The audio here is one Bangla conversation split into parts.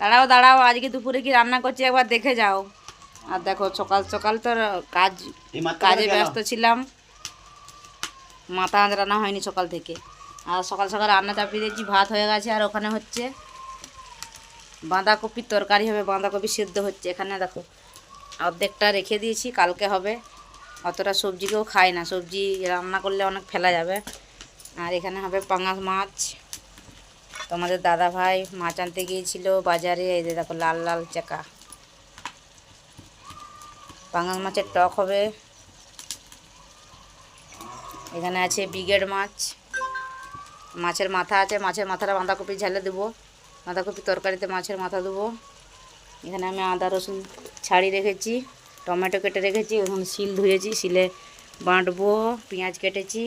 দাঁড়াও দাঁড়াও, আজকে দুপুরে কি রান্না করছি একবার দেখে যাও। আর দেখো সকাল সকাল তো কাজে ব্যস্ত ছিলাম, মাথা রান্না হয়নি সকাল থেকে। আর সকাল সকাল রান্না চাপিয়ে দিয়েছি, ভাত হয়ে গেছে। আর ওখানে হচ্ছে বাঁধাকপির তরকারি হবে, বাঁধাকপি সেদ্ধ হচ্ছে। এখানে দেখো অর্ধেকটা রেখে দিয়েছি, কালকে হবে। অতটা সবজি কেউ খায় না, সবজি রান্না করলে অনেক ফেলা যাবে। আর এখানে হবে পাঙাশ মাছ। তোমাদের দাদা ভাই মাছ আনতে গিয়েছিল বাজারে, এই যে দেখো লাল লাল চাকা। পাঙাশ মাছের টক হবে। এখানে আছে ব্রিগেড মাছ, মাছের মাথা আছে, মাছের মাথাটা বাঁধাকপি ঝালে দেবো, বাঁধাকপি তরকারিতে মাছের মাথা দেবো। এখানে আমি আদা রসুন ছাড়িয়ে রেখেছি, টমেটো কেটে রেখেছি, এখন শিল ধুয়েছি, শিলে বাঁটবো। পেঁয়াজ কেটেছি।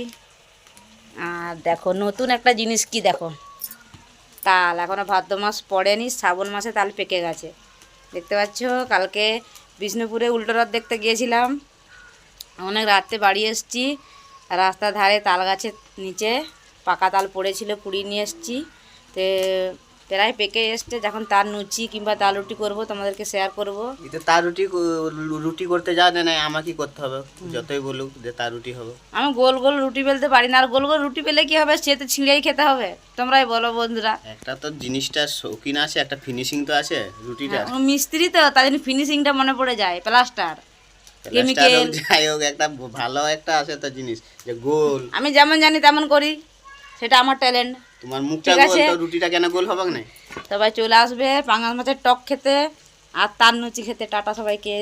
আর দেখো নতুন একটা জিনিস, কি দেখো, তাল। এখনও ভাদ্র মাস পড়েনি, শ্রাবণ মাসে তাল পেকে গেছে, দেখতে পাচ্ছ। কালকে বিষ্ণুপুরে উল্টো রথ দেখতে গিয়েছিলাম, অনেক রাত্রে বাড়ি এসেছি। রাস্তার ধারে তাল গাছের নিচে পাকা তাল পড়েছিল, কুড়িয়ে নিয়ে এসেছি। তো প্রায় পেকে এসছে, যখন তার লুচি কিংবা তাল রুটি করবো তোমাদেরকে শেয়ার করবো। তার রুটি করতে জানে না, আমাকে করতে হবে, যতই বলুক যে তার রুটি হবে। আমি গোল গোল রুটি বেলতে পারি না, আর গোল গোল রুটি পেলে কি হবে, সে তো ছিঁড়েই খেতে হবে। তোমরাই বলো বন্ধুরা। একটা তো জিনিসটা শৌখিন আছে, একটা ফিনিশিং তো আছে রুটিটা। মিস্ত্রি তো, তাই জন্য ফিনিশিংটা মনে পড়ে যায়। প্লাস্টার কেমিক্যাল যাই হোক, একটা ভালো একটা আছে তো জিনিস, যে গোল। আমি যেমন জানি তেমন করি, সেটা আমার ট্যালেন্ট। তোমার মুখটা গোল, তো রুটিটা কেন গোল হবে না? সবাই চলে আসবে পাঙাশ মাছের টক খেতে আর তার লুচি খেতে। টাটা সবাইকে।